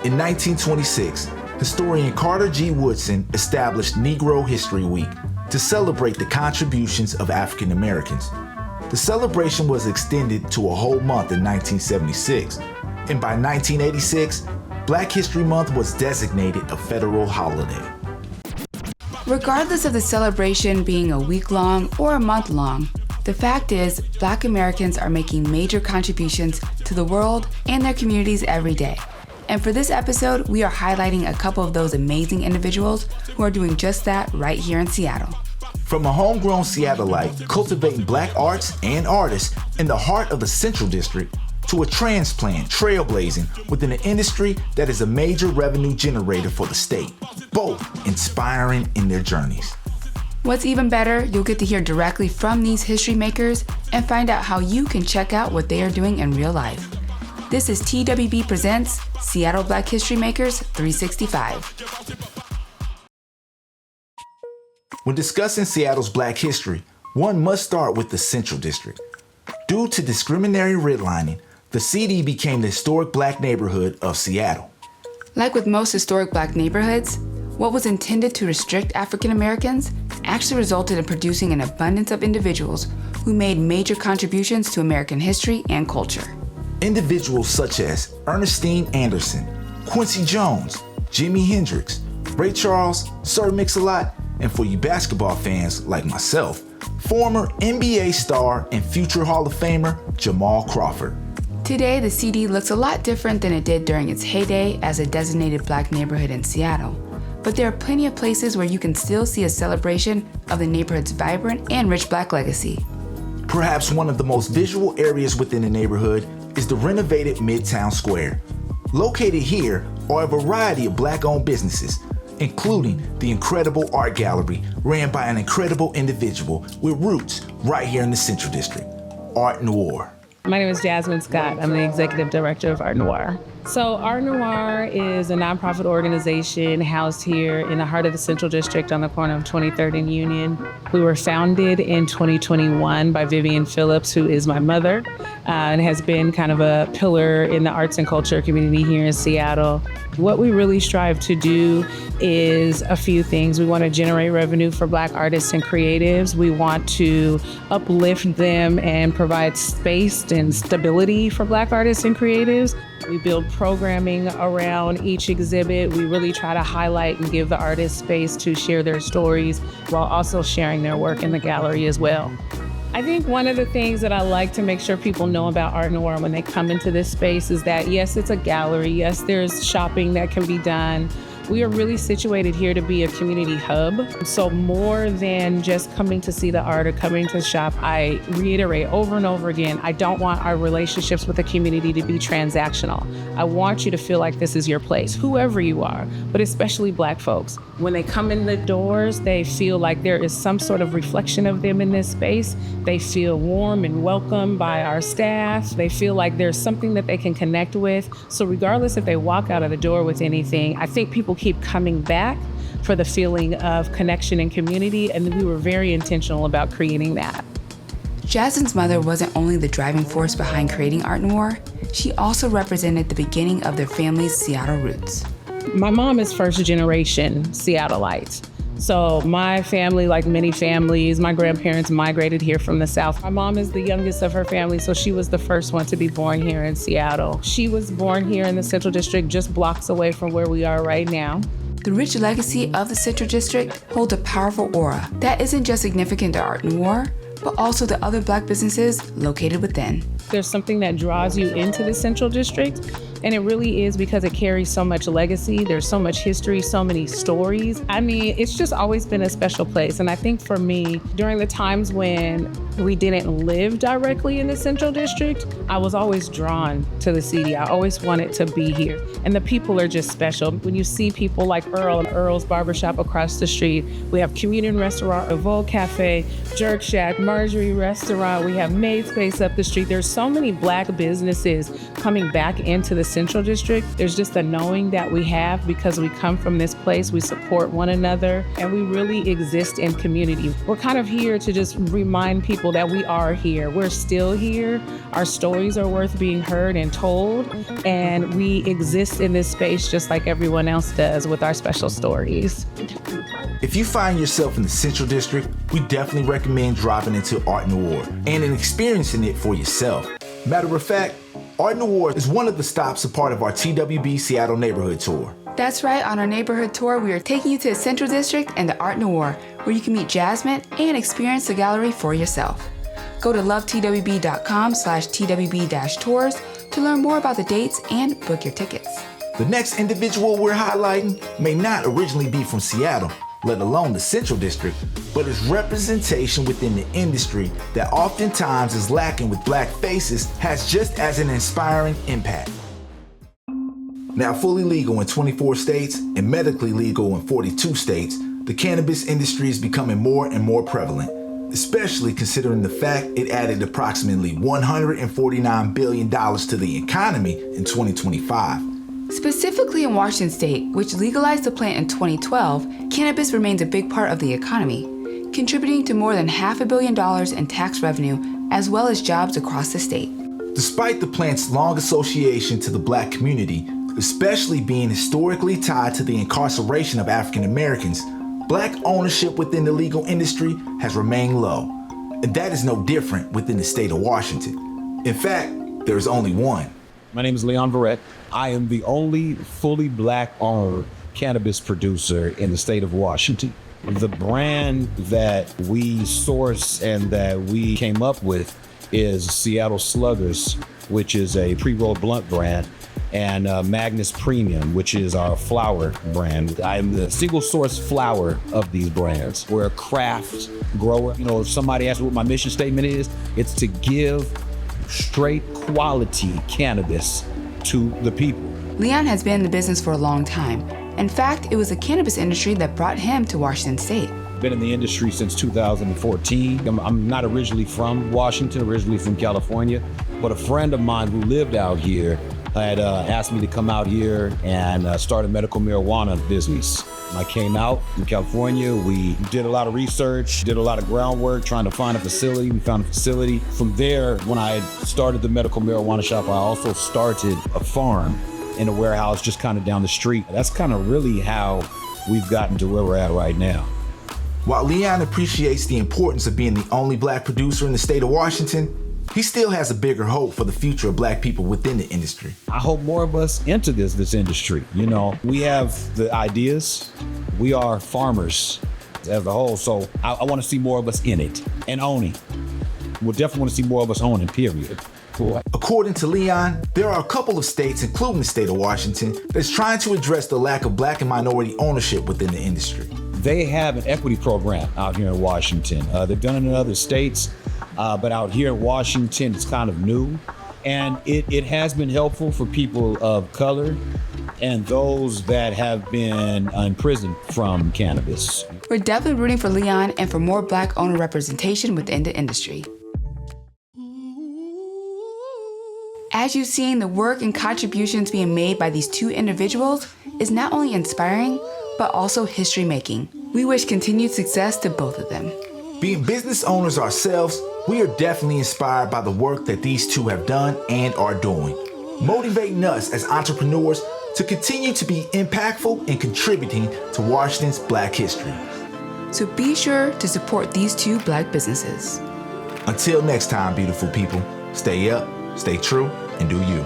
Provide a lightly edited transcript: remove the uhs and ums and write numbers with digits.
In 1926, historian Carter G. Woodson established Negro History Week to celebrate the contributions of African Americans. The celebration was extended to a whole month in 1976, and by 1986, Black History Month was designated a federal holiday. Regardless of the celebration being a week-long or a month-long, the fact is Black Americans are making major contributions to the world and their communities every day. And for this episode, we are highlighting a couple of those amazing individuals who are doing just that right here in Seattle. From a homegrown Seattleite cultivating Black arts and artists in the heart of the Central District, to a transplant trailblazing within an industry that is a major revenue generator for the state, both inspiring in their journeys. What's even better, you'll get to hear directly from these history makers and find out how you can check out what they are doing in real life. This is TWB Presents Seattle Black History Makers 365. When discussing Seattle's Black history, one must start with the Central District. Due to discriminatory redlining, the CD became the historic Black neighborhood of Seattle. Like with most historic Black neighborhoods, what was intended to restrict African Americans actually resulted in producing an abundance of individuals who made major contributions to American history and culture. Individuals such as Ernestine Anderson, Quincy Jones, Jimi Hendrix, Ray Charles, Sir Mix-a-Lot, and for you basketball fans like myself, former NBA star and future Hall of Famer Jamal Crawford. Today, the CD looks a lot different than it did during its heyday as a designated Black neighborhood in Seattle. But there are plenty of places where you can still see a celebration of the neighborhood's vibrant and rich Black legacy. Perhaps one of the most visual areas within the neighborhood is the renovated Midtown Square. Located here are a variety of Black-owned businesses, including the incredible art gallery ran by an incredible individual with roots right here in the Central District, Arte Noir. My name is Jazmyn Scott. I'm the executive director of Arte Noir. So Arte Noir is a nonprofit organization housed here in the heart of the Central District on the corner of 23rd and Union. We were founded in 2021 by Vivian Phillips, who is my mother, and has been kind of a pillar in the arts and culture community here in Seattle. What we really strive to do is a few things. We want to generate revenue for Black artists and creatives. We want to uplift them and provide space and stability for Black artists and creatives. We build programming around each exhibit. We really try to highlight and give the artists space to share their stories while also sharing their work in the gallery as well. I think one of the things that I like to make sure people know about Arte Noir when they come into this space is that, yes, it's a gallery. Yes, there's shopping that can be done. We are really situated here to be a community hub. So more than just coming to see the art or coming to shop, I reiterate over and over again, I don't want our relationships with the community to be transactional. I want you to feel like this is your place, whoever you are, but especially Black folks. When they come in the doors, they feel like there is some sort of reflection of them in this space. They feel warm and welcomed by our staff. They feel like there's something that they can connect with. So regardless if they walk out of the door with anything, I think people keep coming back for the feeling of connection and community, and we were very intentional about creating that. Jazmyn's mother wasn't only the driving force behind creating Arte Noir, she also represented the beginning of their family's Seattle roots. My mom is first generation Seattleite. So my family, like many families, my grandparents migrated here from the South. My mom is the youngest of her family, so she was the first one to be born here in Seattle. She was born here in the Central District, just blocks away from where we are right now. The rich legacy of the Central District holds a powerful aura that isn't just significant to Arte Noir, but also to other Black businesses located within. There's something that draws you into the Central District, and it really is because it carries so much legacy. There's so much history, so many stories. I mean, it's just always been a special place. And I think for me, during the times when we didn't live directly in the Central District, I was always drawn to the city. I always wanted to be here. And the people are just special. When you see people like Earl and Earl's Barbershop across the street, we have Communion Restaurant, Evoke Cafe, Jerk Shack, Marjorie Restaurant, we have Made Space up the street. There's so so many Black businesses coming back into the Central District. There's just a knowing that we have because we come from this place, we support one another, and we really exist in community. We're kind of here to just remind people that we are here. We're still here. Our stories are worth being heard and told, and we exist in this space just like everyone else does with our special stories. If you find yourself in the Central District, we definitely recommend dropping into Arte Noir and experiencing it for yourself. Matter of fact, Arte Noir is one of the stops a part of our TWB Seattle Neighborhood Tour. That's right, on our neighborhood tour, we are taking you to the Central District and the Arte Noir, where you can meet Jazmyn and experience the gallery for yourself. Go to lovetwb.com/TWB-tours to learn more about the dates and book your tickets. The next individual we're highlighting may not originally be from Seattle, let alone the Central District, but is representation within the industry that oftentimes is lacking with Black faces has just as an inspiring impact. Now fully legal in 24 states and medically legal in 42 states, the cannabis industry is becoming more and more prevalent, especially considering the fact it added approximately $149 billion to the economy in 2025. Specifically in Washington State, which legalized the plant in 2012, cannabis remains a big part of the economy, contributing to more than $500 million in tax revenue, as well as jobs across the state. Despite the plant's long association to the Black community, especially being historically tied to the incarceration of African Americans, Black ownership within the legal industry has remained low. And that is no different within the state of Washington. In fact, there is only one. My name is Leon Verrett. I am the only fully Black-owned cannabis producer in the state of Washington. The brand that we source and that we came up with is Seattle Sluggerz, which is a pre-rolled blunt brand, and Magnus Premium, which is our flower brand. I am the single source flower of these brands. We're a craft grower. You know, if somebody asks me what my mission statement is, it's to give straight quality cannabis to the people. Leon has been in the business for a long time. In fact, it was the cannabis industry that brought him to Washington State. Been in the industry since 2014. I'm not originally from Washington, originally from California, but a friend of mine who lived out here had asked me to come out here and start a medical marijuana business. I came out in California. We did a lot of research, did a lot of groundwork, trying to find a facility. We found a facility. From there, when I started the medical marijuana shop, I also started a farm in a warehouse just kind of down the street. That's kind of really how we've gotten to where we're at right now. While Leon appreciates the importance of being the only Black producer in the state of Washington, he still has a bigger hope for the future of Black people within the industry. I hope more of us enter this industry. You know, we have the ideas. We are farmers as a whole, so I want to see more of us in it and owning. We'll definitely want to see more of us owning, period. According to Leon, there are a couple of states, including the state of Washington, that's trying to address the lack of Black and minority ownership within the industry. They have an equity program out here in Washington. They've done it in other states, but out here in Washington, it's kind of new. And it has been helpful for people of color and those that have been imprisoned from cannabis. We're definitely rooting for Leon and for more Black owner representation within the industry. As you've seen, the work and contributions being made by these two individuals is not only inspiring, but also history-making. We wish continued success to both of them. Being business owners ourselves, we are definitely inspired by the work that these two have done and are doing, motivating us as entrepreneurs to continue to be impactful and contributing to Washington's Black history. So be sure to support these two Black businesses. Until next time, beautiful people, stay up, stay true, and do you.